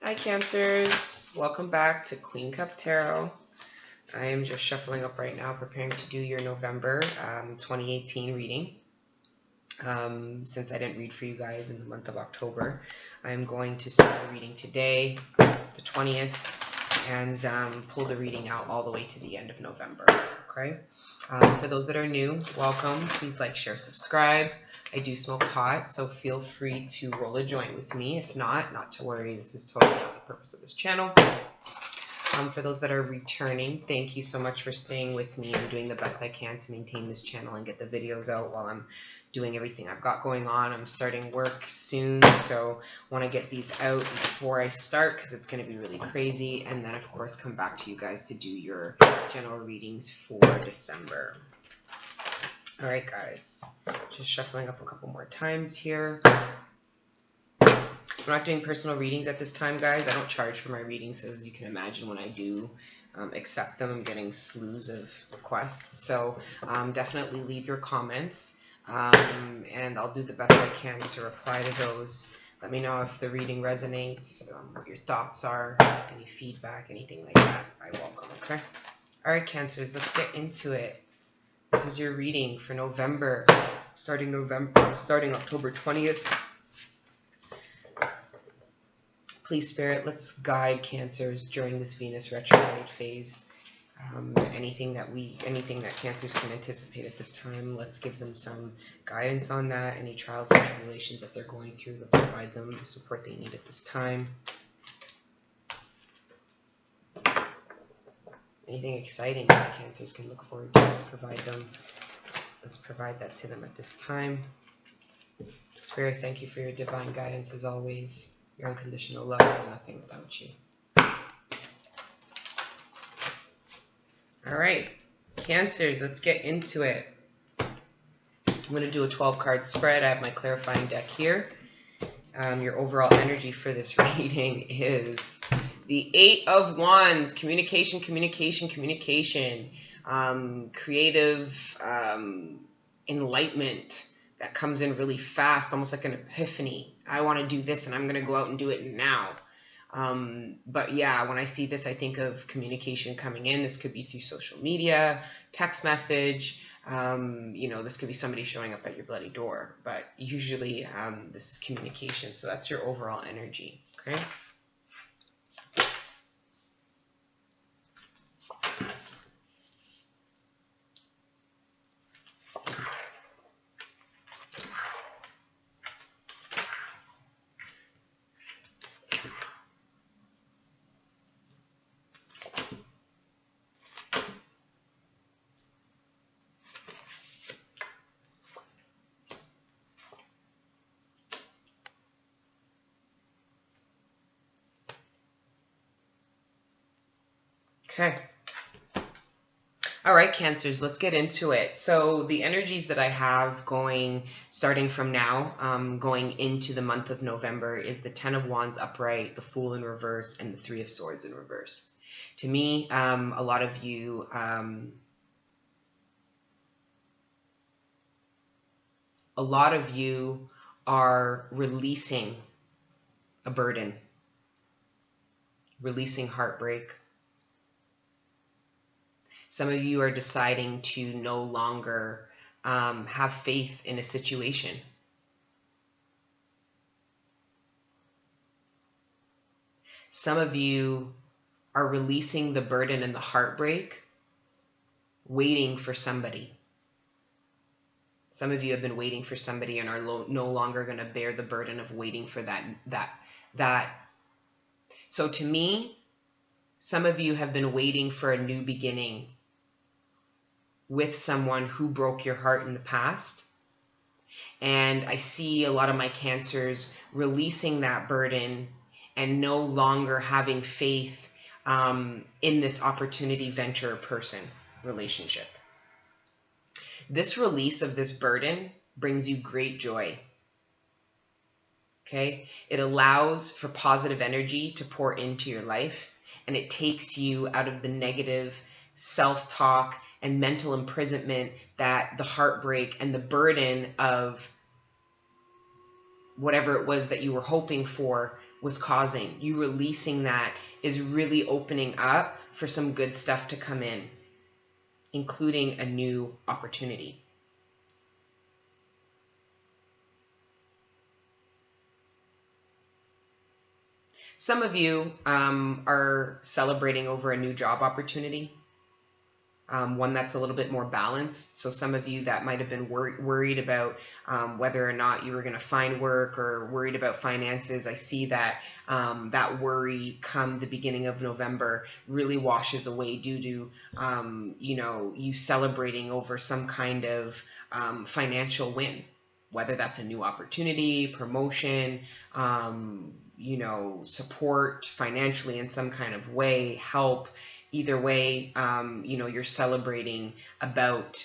Hi Cancers, welcome back to Queen Cup Tarot. I am just shuffling up right now, preparing to do your November 2018 reading. Since I didn't read for you guys in the month of October, I'm going to start the reading today. It's the 20th, and pull the reading out all the way to the end of November. Okay. For those that are new, welcome. Please like, share, subscribe. I do smoke pot, so feel free to roll a joint with me. If not to worry. This is totally not the purpose of this channel. For those that are returning, thank you so much for staying with me. I'm doing the best I can to maintain this channel and get the videos out while I'm doing everything I've got going on. I'm starting work soon, so I want to get these out before I start because it's going to be really crazy. And then, of course, come back to you guys to do your general readings for December. All right, guys, just shuffling up a couple more times here. I'm not doing personal readings at this time, guys. I don't charge for my readings, so as you can imagine, when I do accept them, I'm getting slews of requests. So definitely leave your comments, and I'll do the best I can to reply to those. Let me know if the reading resonates, what your thoughts are, any feedback, anything like that. I welcome, okay? All right, Cancers, let's get into it. This is your reading for November, starting October 20th. Please, Spirit, let's guide Cancers during this Venus retrograde phase. Anything that Cancers can anticipate at this time, let's give them some guidance on that. Any trials and tribulations that they're going through, let's provide them the support they need at this time. Anything exciting that Cancers can look forward to, let's provide that to them at this time. Spirit, thank you for your divine guidance as always. Your unconditional love, and nothing without you. All right, Cancers, let's get into it. I'm going to do a 12-card spread. I have my clarifying deck here. Your overall energy for this reading is the 8 of Wands. Communication, creative enlightenment that comes in really fast, almost like an epiphany. I want to do this and I'm going to go out and do it now. But yeah, when I see this, I think of communication coming in. This could be through social media, text message. This could be somebody showing up at your bloody door. But usually this is communication. So that's your overall energy. Okay. Okay. All right, Cancers, let's get into it. So the energies that I have starting from now, going into the month of November is the 10 of Wands upright, the Fool in reverse, and the 3 of Swords in reverse. To me, a lot of you are releasing a burden, releasing heartbreak. Some of you are deciding to no longer have faith in a situation. Some of you are releasing the burden and the heartbreak, waiting for somebody. Some of you have been waiting for somebody and are no longer going to bear the burden of waiting for that. So to me, some of you have been waiting for a new beginning with someone who broke your heart in the past. And I see a lot of my Cancers releasing that burden and no longer having faith in this opportunity, venture, person, relationship. This release of this burden brings you great joy. Okay? It allows for positive energy to pour into your life, and it takes you out of the negative self-talk and mental imprisonment that the heartbreak and the burden of whatever it was that you were hoping for was causing. You releasing that is really opening up for some good stuff to come in, including a new opportunity. Some of you are celebrating over a new job opportunity, one that's a little bit more balanced. So some of you that might have been worried about whether or not you were going to find work or worried about finances, I see that that worry come the beginning of November really washes away due to you celebrating over some kind of financial win, whether that's a new opportunity, promotion, support financially in some kind of way, help. Either way, you're celebrating about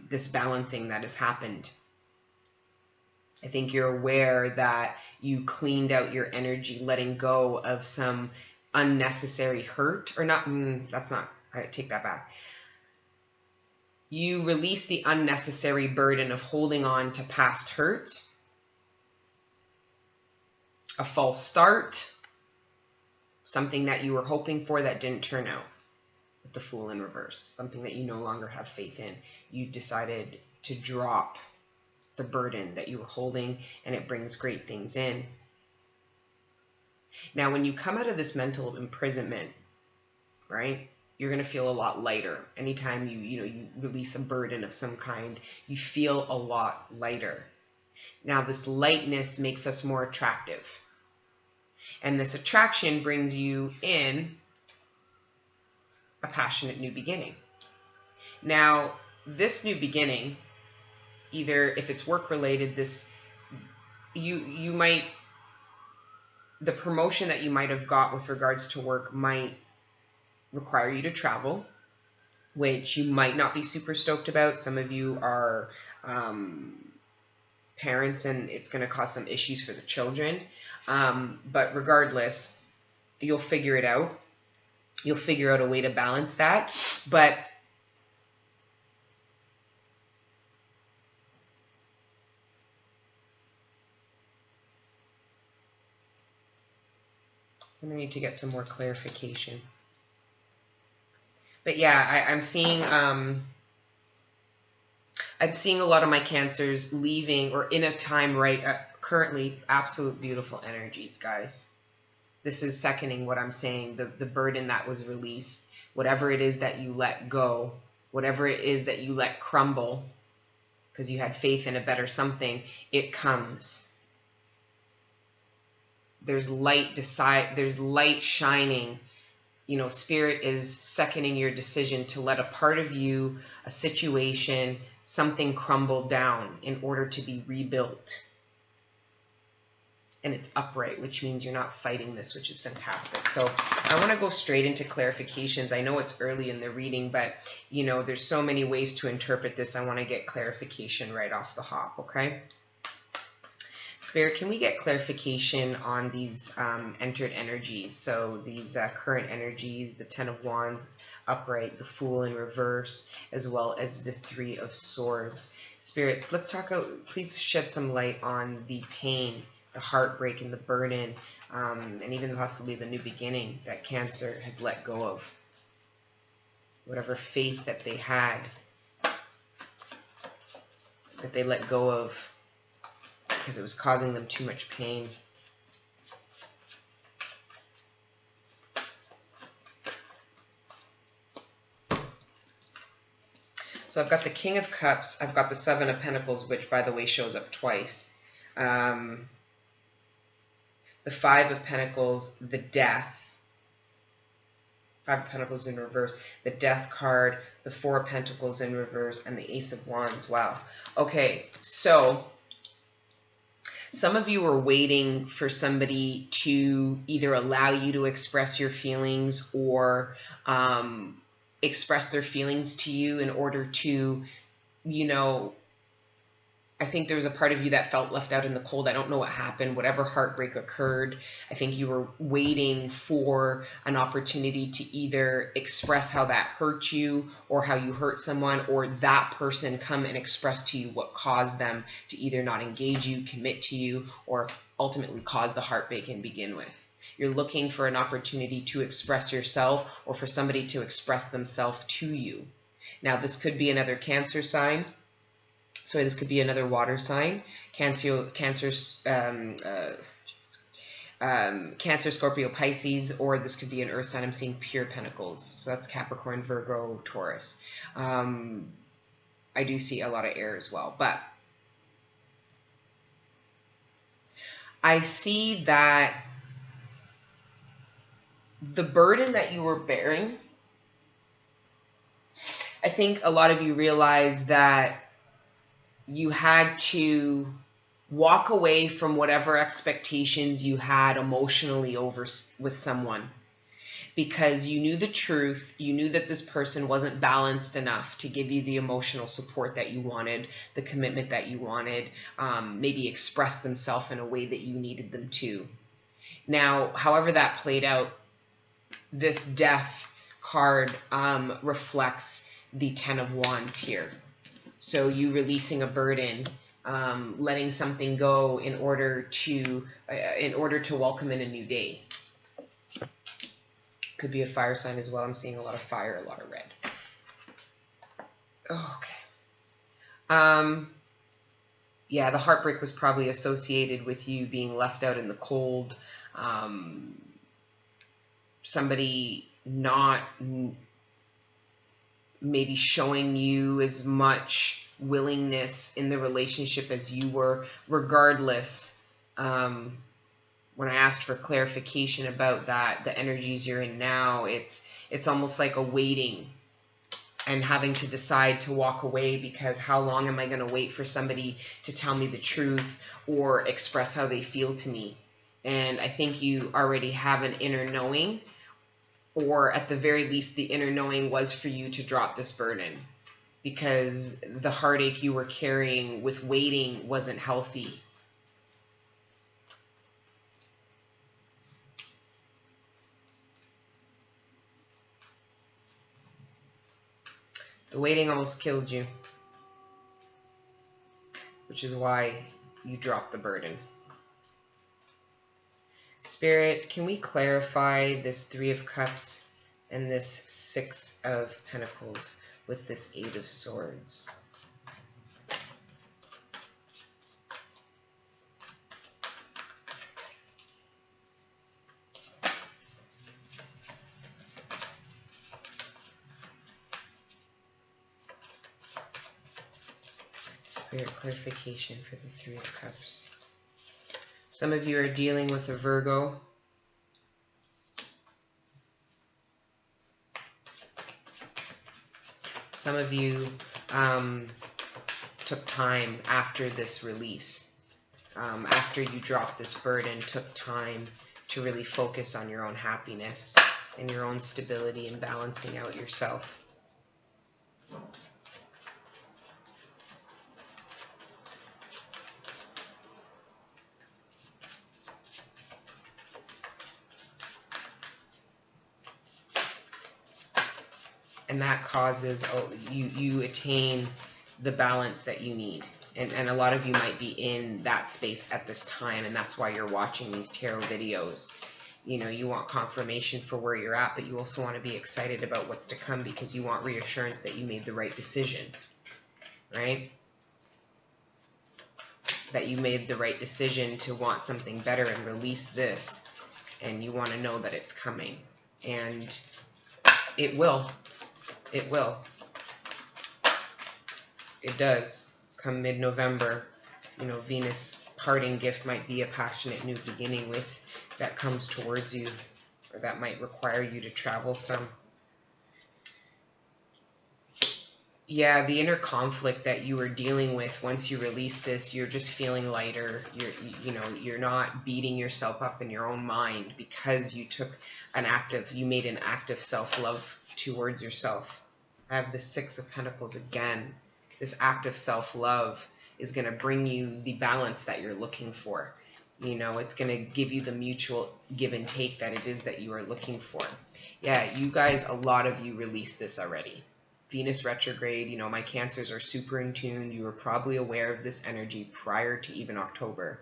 this balancing that has happened. I think you're aware that you cleaned out your energy, letting go of some unnecessary hurt, or not, that's not, I take that back. You release the unnecessary burden of holding on to past hurt, a false start, something that you were hoping for that didn't turn out. With the Fool in reverse, something that you no longer have faith in. You decided to drop the burden that you were holding, and it brings great things in. Now, when you come out of this mental imprisonment, right, you're going to feel a lot lighter. Anytime you release a burden of some kind, you feel a lot lighter. Now, this lightness makes us more attractive. And this attraction brings you in a passionate new beginning. Now, this new beginning, either if it's work related, the promotion that you might have got with regards to work might require you to travel, which you might not be super stoked about. Some of you are parents, and it's going to cause some issues for the children. But regardless, you'll figure it out. You'll figure out a way to balance that. But I'm going to need to get some more clarification. But yeah, I'm seeing a lot of my Cancers leaving or in a time currently absolute beautiful energies, guys. This is seconding what I'm saying, the burden that was released, whatever it is that you let go, whatever it is that you let crumble, because you had faith in a better something, it comes. There's light shining. Spirit is seconding your decision to let a part of you, a situation, something crumble down in order to be rebuilt. And it's upright, which means you're not fighting this, which is fantastic. So I want to go straight into clarifications. I know it's early in the reading, but there's so many ways to interpret this. I want to get clarification right off the hop, okay? Spirit, can we get clarification on these entered energies? So these current energies, the Ten of Wands upright, the Fool in reverse, as well as the Three of Swords. Spirit, let's talk. Please shed some light on the pain, the heartbreak, and the burden, and even possibly the new beginning that Cancer has let go of. Whatever faith that they had, that they let go of because it was causing them too much pain. So I've got the King of Cups, I've got the Seven of Pentacles, which by the way shows up twice. The Five of Pentacles, the Death. Five of Pentacles in reverse, the Death card, the Four of Pentacles in reverse, and the Ace of Wands. Wow. Okay, so some of you are waiting for somebody to either allow you to express your feelings or express their feelings to you in order to, I think there was a part of you that felt left out in the cold. I don't know what happened. Whatever heartbreak occurred, I think you were waiting for an opportunity to either express how that hurt you or how you hurt someone, or that person come and express to you what caused them to either not engage you, commit to you, or ultimately caused the heartbreak and begin with. You're looking for an opportunity to express yourself or for somebody to express themselves to you. Now, this could be another Cancer sign. Sorry, this could be another water sign. Cancer, Scorpio, Pisces, or this could be an earth sign. I'm seeing pure pentacles. So that's Capricorn, Virgo, Taurus. I do see a lot of air as well. But I see that the burden that you were bearing, I think a lot of you realize that you had to walk away from whatever expectations you had emotionally over with someone, because you knew the truth. You knew that this person wasn't balanced enough to give you the emotional support that you wanted, the commitment that you wanted, maybe express themselves in a way that you needed them to. Now, however that played out, this Death card reflects the Ten of Wands here. So you releasing a burden, letting something go in order to welcome in a new day. Could be a fire sign as well. I'm seeing a lot of fire, a lot of red. Okay. Yeah, the heartbreak was probably associated with you being left out in the cold. Somebody not maybe showing you as much willingness in the relationship as you were. Regardless, when I asked for clarification about that, the energies you're in now, it's almost like a waiting and having to decide to walk away, because how long am I going to wait for somebody to tell me the truth or express how they feel to me? And I think you already have an inner knowing, or at the very least, the inner knowing was for you to drop this burden, because the heartache you were carrying with waiting wasn't healthy. The waiting almost killed you, which is why you dropped the burden. Spirit, can we clarify this Three of Cups and this Six of Pentacles with this Eight of Swords? Spirit, clarification for the Three of Cups. Some of you are dealing with a Virgo. Some of you took time after this release, after you dropped this burden, took time to really focus on your own happiness and your own stability and balancing out yourself. And that causes you attain the balance that you need. And a lot of you might be in that space at this time, and that's why you're watching these tarot videos. You know, you want confirmation for where you're at, but you also want to be excited about what's to come, because you want reassurance that you made the right decision, right? That you made the right decision to want something better and release this, and you want to know that it's coming. And it will. It will. It does. Come mid-November, you know, Venus parting gift might be a passionate new beginning with that comes towards you, or that might require you to travel some. Yeah, the inner conflict that you were dealing with once you release this, you're just feeling lighter. You're not beating yourself up in your own mind because you took you made an active self-love towards yourself. I have the Six of Pentacles again. This active self-love is going to bring you the balance that you're looking for. You know, it's going to give you the mutual give and take that it is that you are looking for. Yeah, you guys, a lot of you released this already. Venus retrograde, you know, my Cancers are super in tune. You were probably aware of this energy prior to even October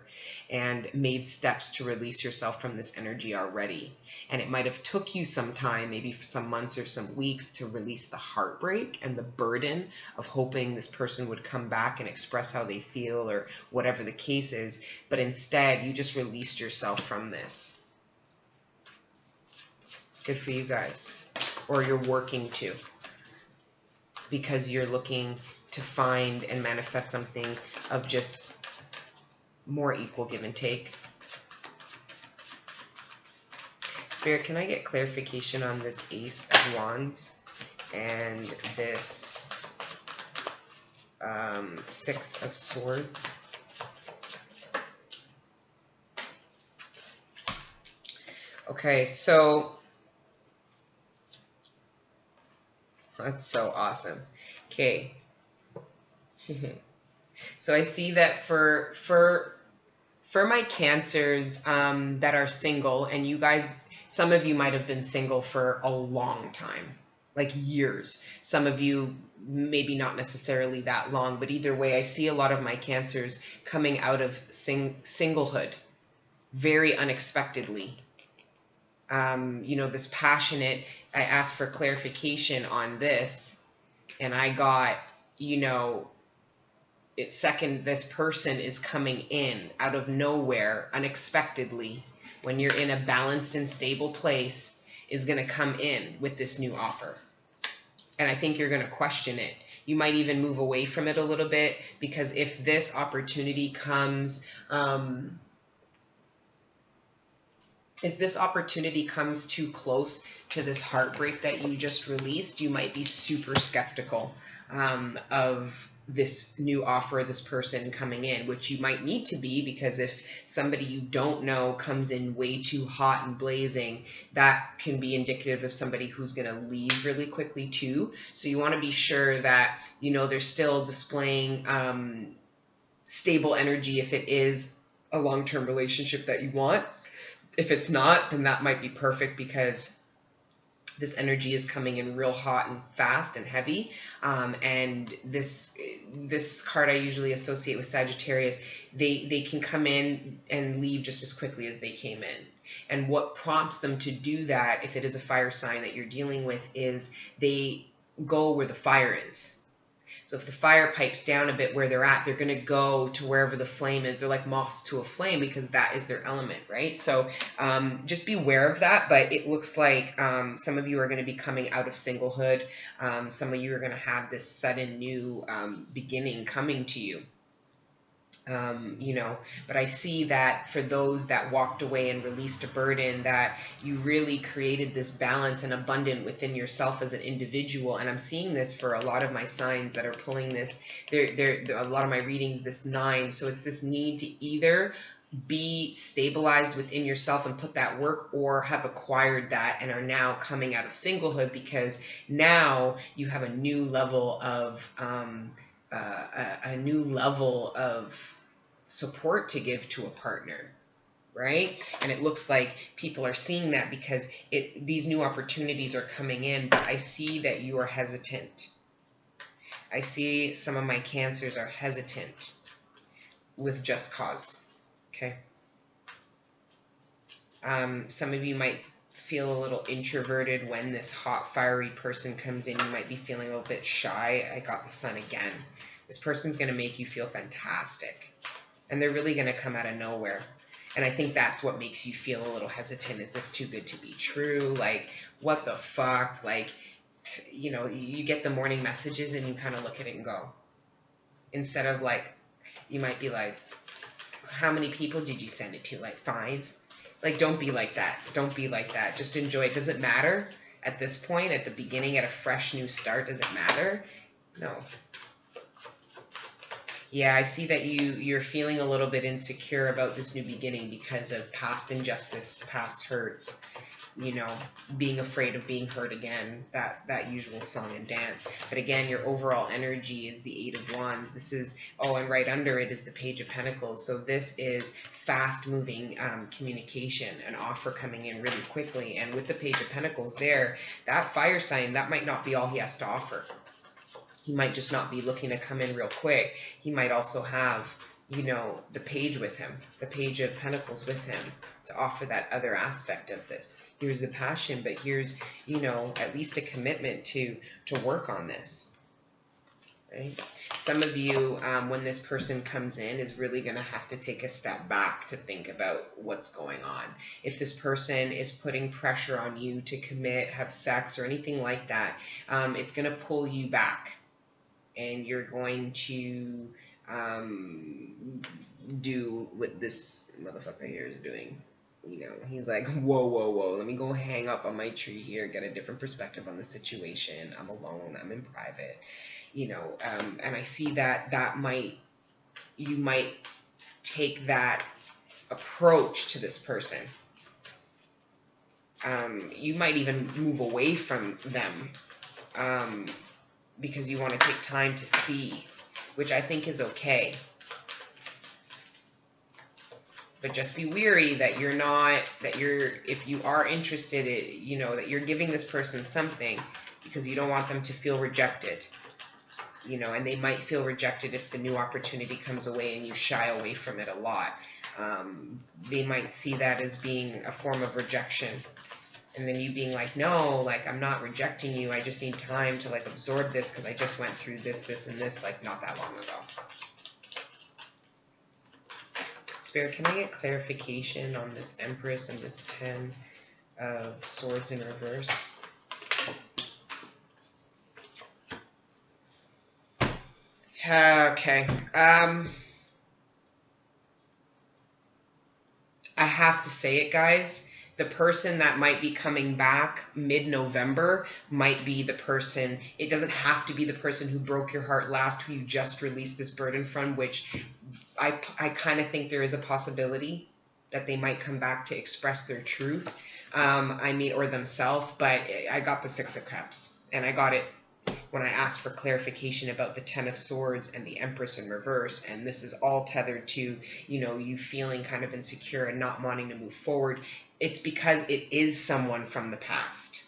and made steps to release yourself from this energy already. And it might have took you some time, maybe some months or some weeks, to release the heartbreak and the burden of hoping this person would come back and express how they feel or whatever the case is. But instead, you just released yourself from this. Good for you guys. Or you're working to, because you're looking to find and manifest something of just more equal give and take. Spirit, can I get clarification on this Ace of Wands and this Six of Swords? Okay, so that's so awesome. Okay. So I see that for my Cancers that are single, and you guys, some of you might have been single for a long time, like years. Some of you maybe not necessarily that long, but either way, I see a lot of my Cancers coming out of singlehood very unexpectedly. You know, this passionate, I asked for clarification on this, and I got, you know, this person is coming in out of nowhere, unexpectedly, when you're in a balanced and stable place, is going to come in with this new offer. And I think you're going to question it. You might even move away from it a little bit, because if this opportunity comes, too close to this heartbreak that you just released, you might be super skeptical of this new offer, this person coming in, which you might need to be, because if somebody you don't know comes in way too hot and blazing, that can be indicative of somebody who's going to leave really quickly too. So you want to be sure that, you know, they're still displaying stable energy if it is a long-term relationship that you want. If it's not, then that might be perfect, because this energy is coming in real hot and fast and heavy. And this card I usually associate with Sagittarius. They can come in and leave just as quickly as they came in. And what prompts them to do that, if it is a fire sign that you're dealing with, is they go where the fire is. So if the fire pipes down a bit where they're at, they're going to go to wherever the flame is. They're like moths to a flame, because that is their element, right? So just be aware of that. But it looks like some of you are going to be coming out of singlehood. Some of you are going to have this sudden new beginning coming to you. You know, but I see that for those that walked away and released a burden, that you really created this balance and abundance within yourself as an individual. And I'm seeing this for a lot of my signs that are pulling this. They're a lot of my readings, this 9. So it's this need to either be stabilized within yourself and put that work, or have acquired that and are now coming out of singlehood, because now you have a new level of support to give to a partner, right? And it looks like people are seeing that, because these new opportunities are coming in. But I see that you are hesitant. I see some of my Cancers are hesitant with just cause. Okay. Some of you might feel a little introverted when this hot, fiery person comes in. You might be feeling a little bit shy. I got the Sun again. This person's going to make you feel fantastic. And they're really going to come out of nowhere. And I think that's what makes you feel a little hesitant. Is this too good to be true? Like, what the fuck? Like, you know, you get the morning messages and you kind of look at it and go. Instead of like, you might be like, how many people did you send it to? Like 5? Like, don't be like that. Don't be like that. Just enjoy it. Does it matter at this point, at the beginning, at a fresh new start? Does it matter? No. Yeah, I see that you're feeling a little bit insecure about this new beginning because of past injustice, past hurts, you know, being afraid of being hurt again, that usual song and dance. But again, your overall energy is the 8 of Wands. This is, and right under it is the Page of Pentacles. So this is fast-moving communication, an offer coming in really quickly. And with the Page of Pentacles there, that fire sign, that might not be all he has to offer. He might just not be looking to come in real quick. He might also have, you know, the page with him, the page of pentacles with him, to offer that other aspect of this. Here's the passion, but here's, you know, at least a commitment to work on this. Right? Some of you, when this person comes in, is really going to have to take a step back to think about what's going on. If this person is putting pressure on you to commit, have sex, or anything like that, it's going to pull you back. And you're going to do what this motherfucker here is doing. You know, he's like, whoa, whoa, whoa, let me go hang up on my tree here, get a different perspective on the situation. I'm alone, I'm in private. You know, and I see that you might take that approach to this person. You might even move away from them because you want to take time to see, which I think is okay. But just be weary that if you are interested, you know, that you're giving this person something because you don't want them to feel rejected. You know, and they might feel rejected if the new opportunity comes away and you shy away from it a lot. They might see that as being a form of rejection. And then you being like, no, like, I'm not rejecting you. I just need time to, like, absorb this because I just went through this, this, and this, like, not that long ago. Spirit, can I get clarification on this Empress and this 10 of Swords in reverse? Okay. I have to say it, guys. The person that might be coming back mid-November might be the person. It doesn't have to be the person who broke your heart last, who you just released this burden from, which I kind of think there is a possibility that they might come back to express their truth, or themselves. But I got the Six of Cups, and I got it when I asked for clarification about the 10 of Swords and the Empress in reverse. And this is all tethered to, you know, you feeling kind of insecure and not wanting to move forward. It's because it is someone from the past.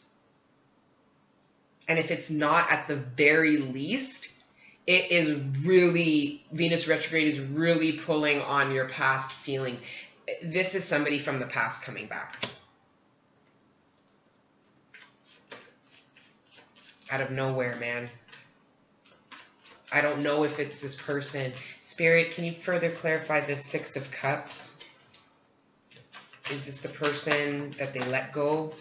And if it's not, at the very least, it is really, Venus retrograde is really pulling on your past feelings. This is somebody from the past coming back. Out of nowhere, man. I don't know if it's this person. Spirit, can you further clarify the Six of Cups? Is this the person that they let go?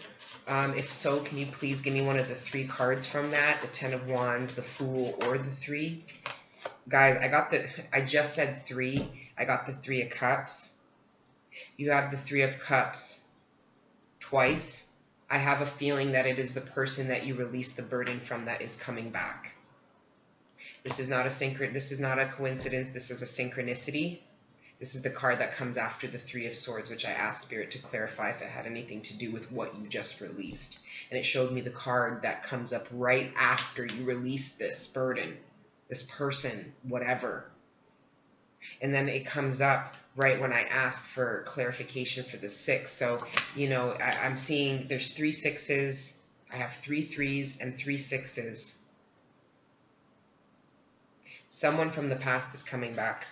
If so, can you please give me one of the 3 cards from that? The 10 of Wands, the Fool, or the 3? Guys, I just said 3. I got the 3 of Cups. You have the 3 of Cups twice. I have a feeling that it is the person that you released the burden from that is coming back. This is not a coincidence. This is a synchronicity. This is the card that comes after the 3 of Swords, which I asked Spirit to clarify if it had anything to do with what you just released. And it showed me the card that comes up right after you release this burden, this person, whatever. And then it comes up right when I ask for clarification for the 6. So, you know, I'm seeing there's 3 6s. I have 3 3s and 3 6s. Someone from the past is coming back.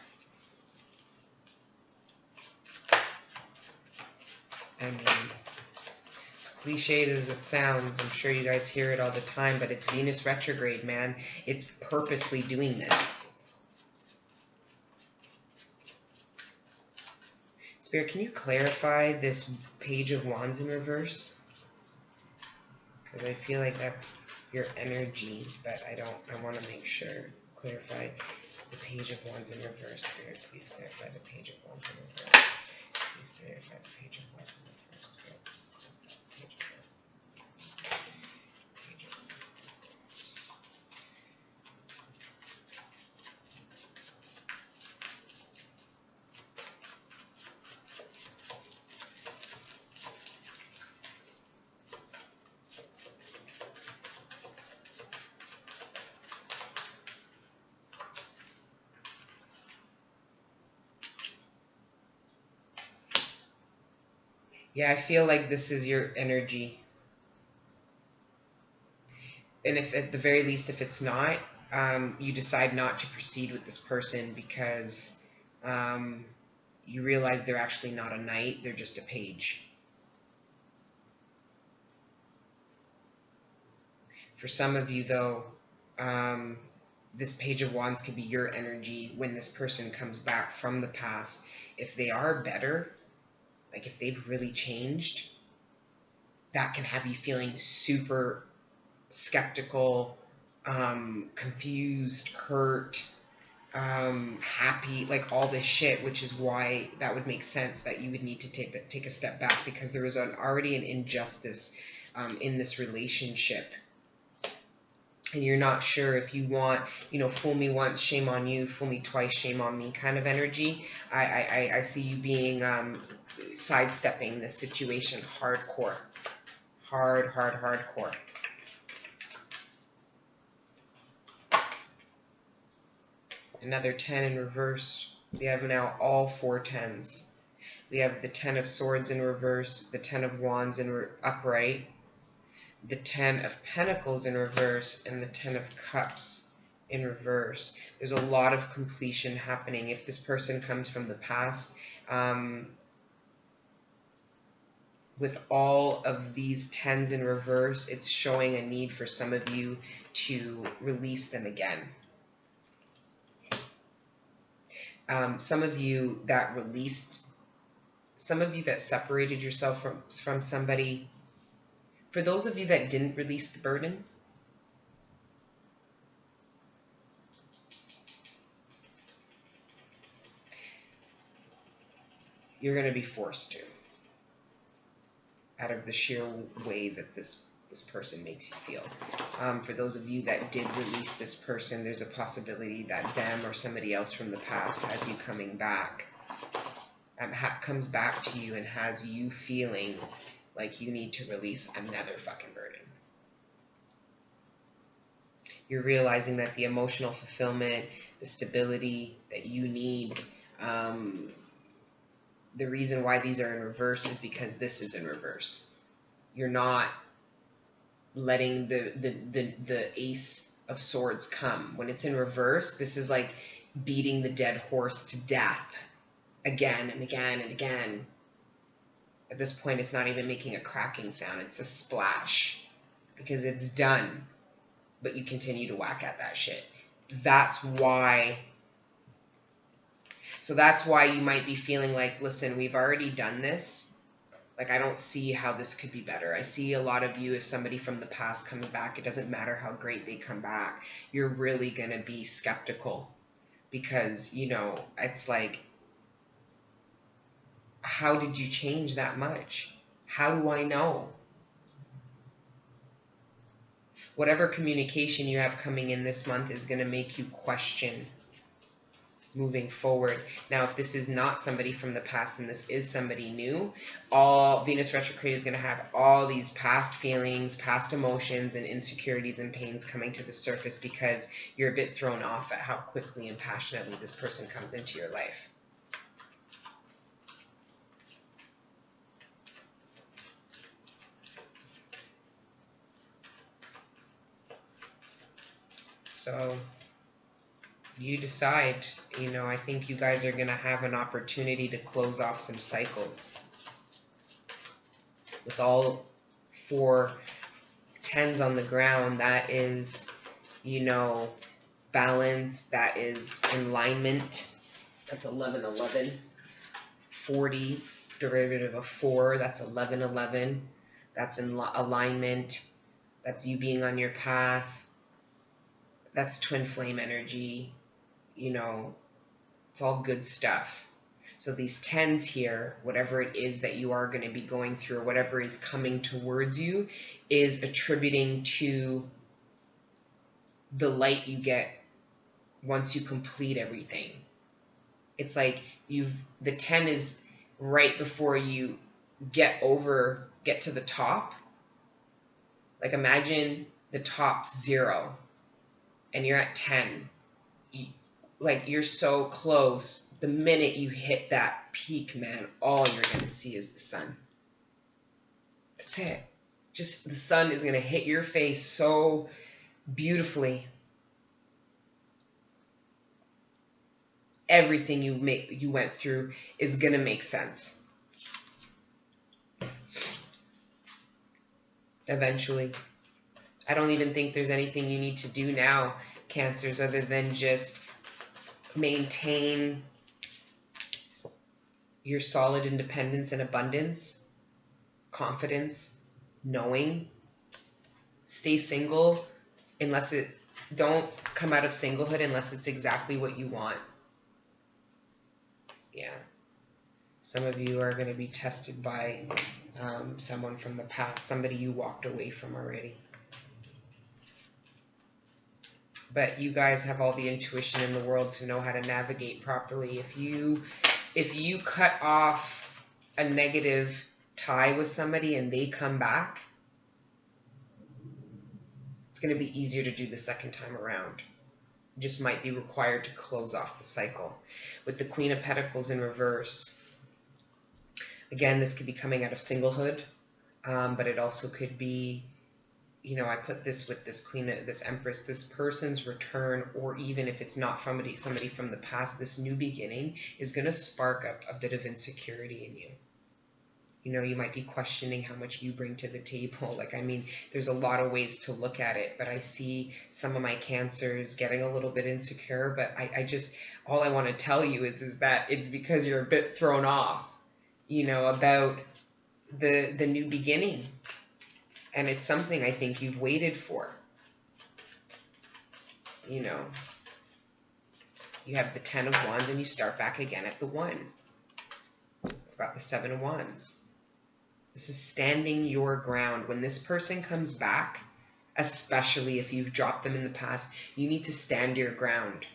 I mean, as cliched as it sounds, I'm sure you guys hear it all the time, but it's Venus retrograde, man. It's purposely doing this. Spirit, can you clarify this Page of Wands in reverse? Because I feel like that's your energy, but I want to make sure. Clarify the Page of Wands in reverse. Spirit, please clarify the Page of Wands in reverse. Please clarify the Page of Wands in reverse. Spirit, please clarify the Page of Wands. Yeah, I feel like this is your energy. And if at the very least, if it's not, you decide not to proceed with this person because you realize they're actually not a knight, they're just a page. For some of you, though, this Page of Wands could be your energy when this person comes back from the past. If they are better, like if they've really changed, that can have you feeling super skeptical, confused, hurt, happy, like all this shit, which is why that would make sense that you would need to take a step back, because there was already an injustice in this relationship. And you're not sure if you want, fool me once, shame on you, fool me twice, shame on me kind of energy. I see you being sidestepping this situation hardcore. Hardcore. Another 10 in reverse. We have now all 4 10s. We have the 10 of Swords in reverse, the 10 of Wands in upright, the 10 of Pentacles in reverse, and the 10 of Cups in reverse. There's a lot of completion happening. If this person comes from the past, with all of these 10s in reverse, it's showing a need for some of you to release them again. Some of you that separated yourself from somebody, for those of you that didn't release the burden, you're going to be forced to, out of the sheer way that this person makes you feel. For those of you that did release this person, there's a possibility that them or somebody else from the past has you coming back, comes back to you and has you feeling like you need to release another fucking burden. You're realizing that the emotional fulfillment, the stability that you need, the reason why these are in reverse is because this is in reverse. You're not letting the Ace of Swords come. When it's in reverse, this is like beating the dead horse to death again and again and again. At this point, it's not even making a cracking sound. It's a splash because it's done, but you continue to whack at that shit. That's why you might be feeling like, listen, we've already done this. Like, I don't see how this could be better. I see a lot of you, if somebody from the past comes back, it doesn't matter how great they come back. You're really going to be skeptical because, it's like, how did you change that much? How do I know? Whatever communication you have coming in this month is going to make you question moving forward. Now, if this is not somebody from the past and this is somebody new, all Venus retrograde is going to have all these past feelings, past emotions, and insecurities and pains coming to the surface because you're a bit thrown off at how quickly and passionately this person comes into your life. So you decide, I think you guys are going to have an opportunity to close off some cycles. With all 4 10s on the ground, that is, balance, that is alignment. That's 11-11. 40, derivative of 4, that's 11-11. That's in alignment. That's you being on your path. That's twin flame energy. It's all good stuff. So these 10s here, whatever it is that you are going to be going through, or whatever is coming towards you, is attributing to the light you get once you complete everything. It's like the 10 is right before you get to the top. Like, imagine the top's 0 and you're at 10. You're so close. The minute you hit that peak, man, all you're going to see is the sun. That's it. Just the sun is going to hit your face so beautifully. everything you went through is going to make sense eventually. I don't even think there's anything you need to do now, Cancers, other than just maintain your solid independence and abundance, confidence, knowing. Stay single unless don't come out of singlehood unless it's exactly what you want. Yeah. Some of you are going to be tested by someone from the past, somebody you walked away from already. But you guys have all the intuition in the world to know how to navigate properly. If you cut off a negative tie with somebody and they come back, it's going to be easier to do the second time around. You just might be required to close off the cycle. With the Queen of Pentacles in reverse, again, this could be coming out of singlehood, but it also could be, I put this with this Queen, this Empress, this person's return, or even if it's not from somebody from the past, this new beginning is going to spark up a bit of insecurity in you. You might be questioning how much you bring to the table. There's a lot of ways to look at it, but I see some of my Cancers getting a little bit insecure, but all I want to tell you is that it's because you're a bit thrown off, about the new beginning. And it's something I think you've waited for. You have the 10 of Wands and you start back again at the 1. About the 7 of Wands. This is standing your ground. When this person comes back, especially if you've dropped them in the past, you need to stand your ground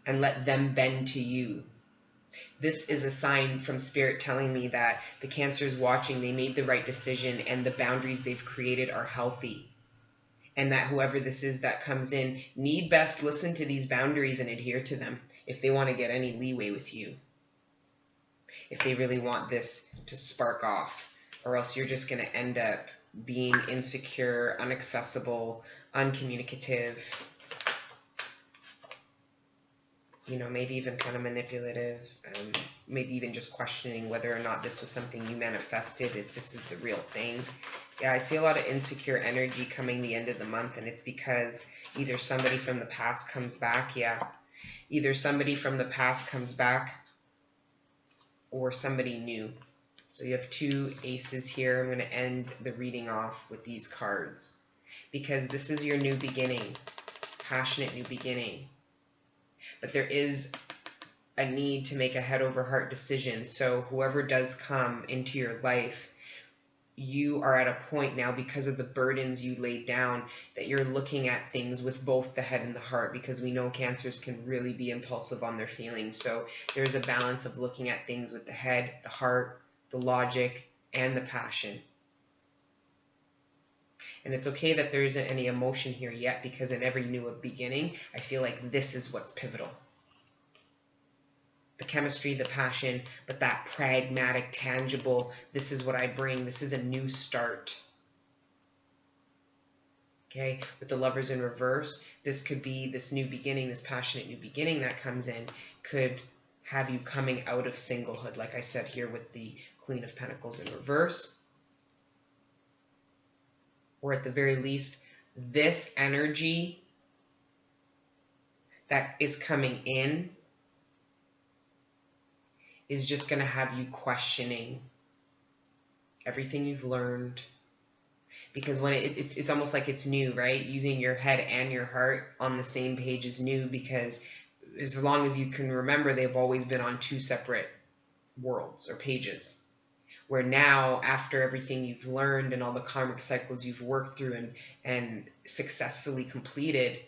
and let them bend to you. This is a sign from Spirit telling me that the Cancers watching, they made the right decision and the boundaries they've created are healthy. And that whoever this is that comes in need best listen to these boundaries and adhere to them if they want to get any leeway with you. If they really want this to spark off, or else you're just going to end up being insecure, inaccessible, uncommunicative, maybe even kind of manipulative, maybe even just questioning whether or not this was something you manifested, if this is the real thing. Yeah, I see a lot of insecure energy coming the end of the month, and it's because either somebody from the past comes back, either somebody from the past comes back, or somebody new. So you have 2 aces here. I'm going to end the reading off with these cards, because this is your new beginning, passionate new beginning. But there is a need to make a head over heart decision. So whoever does come into your life, you are at a point now, because of the burdens you laid down, that you're looking at things with both the head and the heart, because we know Cancers can really be impulsive on their feelings. So there's a balance of looking at things with the head, the heart, the logic, and the passion. And it's okay that there isn't any emotion here yet, because in every new beginning, I feel like this is what's pivotal. The chemistry, the passion, but that pragmatic, tangible, this is what I bring. This is a new start. Okay, with the Lovers in reverse, this could be this new beginning, this passionate new beginning that comes in, could have you coming out of singlehood, like I said here with the Queen of Pentacles in reverse. Or at the very least, this energy that is coming in is just going to have you questioning everything you've learned. Because when it's almost like it's new, right? Using your head and your heart on the same page is new, because as long as you can remember, they've always been on 2 separate worlds or pages. Where now, after everything you've learned and all the karmic cycles you've worked through and successfully completed,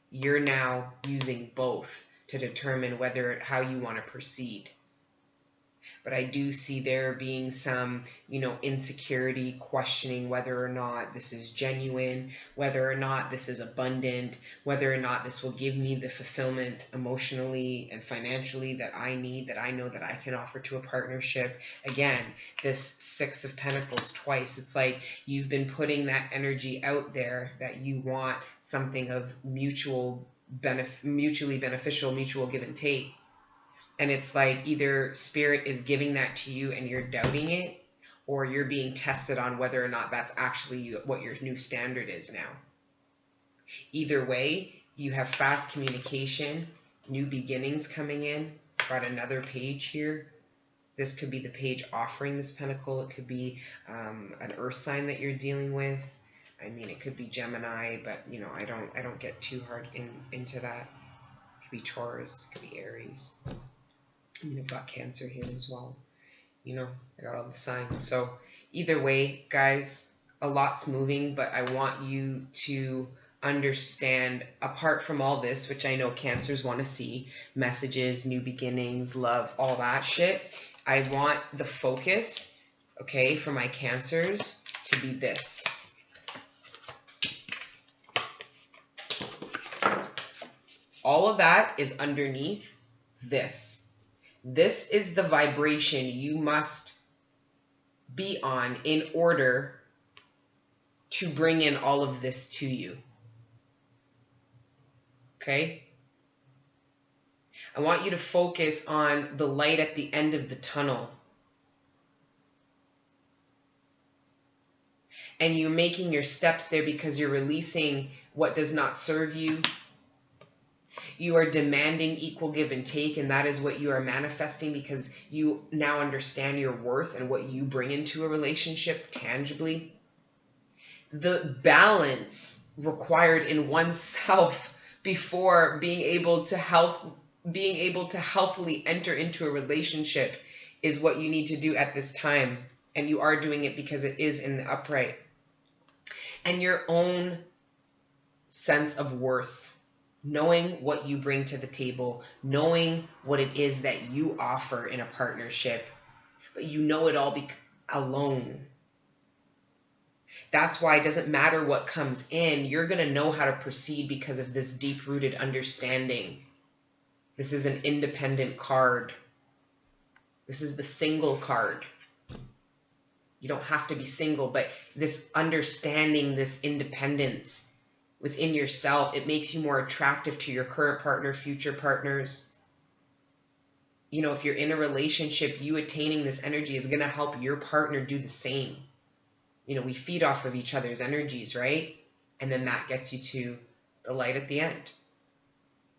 you're now using both to determine how you want to proceed. But I do see there being some, insecurity, questioning whether or not this is genuine, whether or not this is abundant, whether or not this will give me the fulfillment emotionally and financially that I need, that I know that I can offer to a partnership. Again, this 6 of Pentacles twice. It's like you've been putting that energy out there that you want something of mutually beneficial, mutual give and take. And it's like either spirit is giving that to you and you're doubting it, or you're being tested on whether or not that's actually what your new standard is now. Either way, you have fast communication, new beginnings coming in. Got another page here. This could be the page offering this pentacle. It could be an earth sign that you're dealing with. I mean, it could be Gemini, but you know, I don't get too hard into that. It could be Taurus, it could be Aries. I mean, I've got Cancer here as well. You know, I got all the signs. So either way, guys, a lot's moving, but I want you to understand, apart from all this, which I know Cancers want to see, messages, new beginnings, love, all that shit, I want the focus, okay, for my Cancers to be this. All of that is underneath this. This is the vibration you must be on in order to bring in all of this to you. Okay? I want you to focus on the light at the end of the tunnel. And you're making your steps there because you're releasing what does not serve you. You are demanding equal give and take, and that is what you are manifesting because you now understand your worth and what you bring into a relationship tangibly. The balance required in oneself before being able to healthily enter into a relationship is what you need to do at this time. And you are doing it because it is in the upright. And your own sense of worth. Knowing what you bring to the table, knowing what it is that you offer in a partnership, but you know it all alone. That's why it doesn't matter what comes in. You're going to know how to proceed because of this deep-rooted understanding. This is an independent card. This is the single card. You don't have to be single, but this understanding, this independence within yourself, it makes you more attractive to your current partner, future partners. You know, if you're in a relationship, you attaining this energy is going to help your partner do the same. You know, we feed off of each other's energies, right? And then that gets you to the light at the end,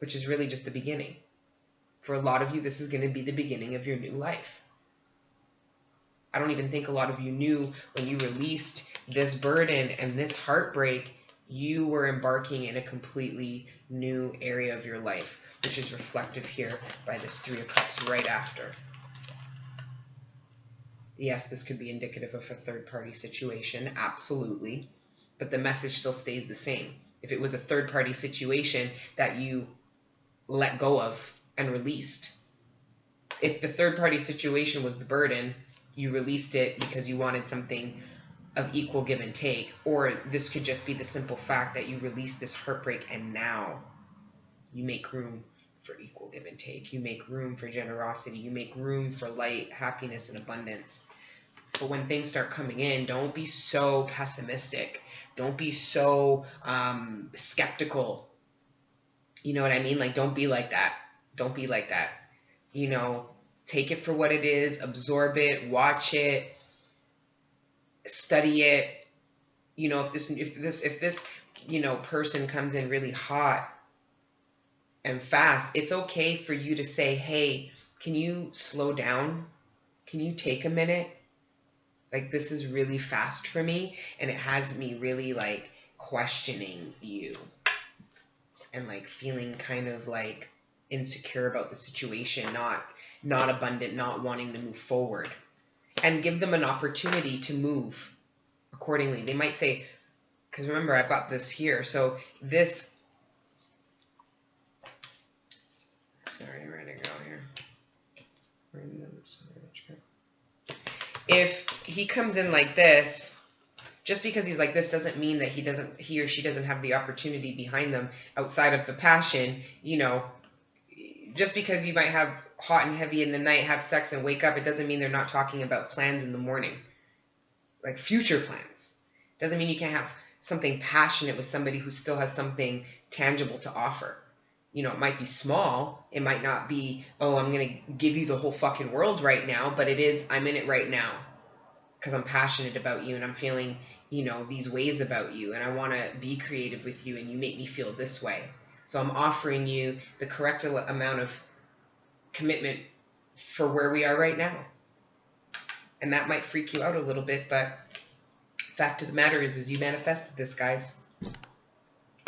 which is really just the beginning. For a lot of you, this is going to be the beginning of your new life. I don't even think a lot of you knew when you released this burden and this heartbreak, you were embarking in a completely new area of your life, which is reflective here by this Three of Cups right after. Yes, this could be indicative of a third-party situation, absolutely, but the message still stays the same. If it was a third-party situation that you let go of and released, if the third-party situation was the burden, you released it because you wanted something of equal give and take, or this could just be the simple fact that you release this heartbreak and now you make room for equal give and take. You make room for generosity. You make room for light, happiness, and abundance. But when things start coming in, don't be so pessimistic. Don't be so skeptical. You know what I mean? Like, don't be like that. Don't be like that. You know, take it for what it is, absorb it, watch it, study it. You know, if this you know, person comes in really hot and fast, it's okay for you to say, hey, can you slow down? Can you take a minute? Like, this is really fast for me, and it has me really like questioning you and like feeling kind of like insecure about the situation, not abundant, not wanting to move forward. And give them an opportunity to move accordingly. They might say, because remember, I've got this here. So this, sorry, where did it go here? If he comes in like this, just because he's like this doesn't mean that he or she doesn't have the opportunity behind them outside of the passion. You know, just because you might have hot and heavy in the night, have sex and wake up, it doesn't mean they're not talking about plans in the morning, like future plans. Doesn't mean you can't have something passionate with somebody who still has something tangible to offer. You know, it might be small. It might not be, oh, I'm going to give you the whole fucking world right now, but it is, I'm in it right now because I'm passionate about you and I'm feeling, you know, these ways about you and I want to be creative with you and you make me feel this way. So I'm offering you the correct amount of commitment for where we are right now. And that might freak you out a little bit, but fact of the matter is you manifested this, guys.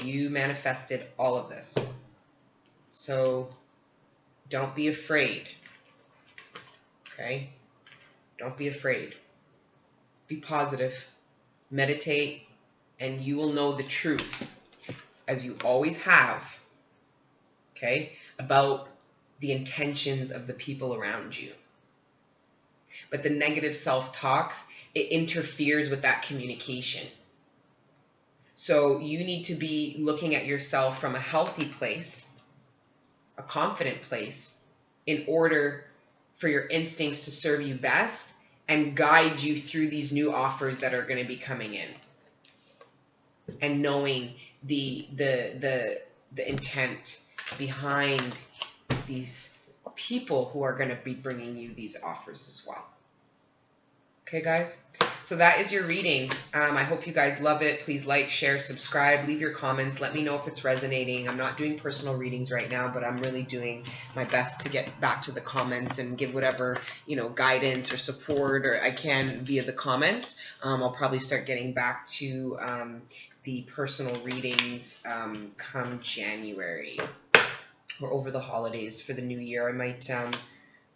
You manifested all of this. So don't be afraid. Okay? Don't be afraid. Be positive. Meditate, and you will know the truth, as you always have, okay, about the intentions of the people around you. But the negative self-talks, it interferes with that communication. So you need to be looking at yourself from a healthy place, a confident place, in order for your instincts to serve you best and guide you through these new offers that are going to be coming in. And knowing the intent behind these people who are going to be bringing you these offers as well. Okay, guys? So that is your reading. I hope you guys love it. Please like, share, subscribe, leave your comments. Let me know if it's resonating. I'm not doing personal readings right now, but I'm really doing my best to get back to the comments and give whatever, you know, guidance or support or I can via the comments. I'll probably start getting back to the personal readings come January or over the holidays for the new year. I might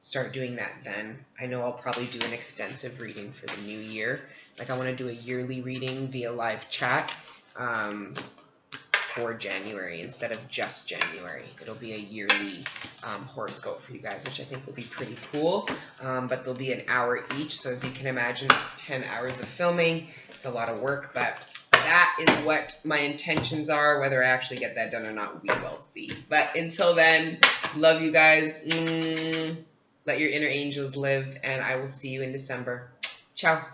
start doing that then. I know I'll probably do an extensive reading for the new year. Like I want to do a yearly reading via live chat for January instead of just January. It'll be a yearly horoscope for you guys, which I think will be pretty cool. But they'll be an hour each. So as you can imagine, it's 10 hours of filming. It's a lot of work, but that is what my intentions are. Whether I actually get that done or not, we will see. But until then, love you guys. Let your inner angels live, and I will see you in December. Ciao.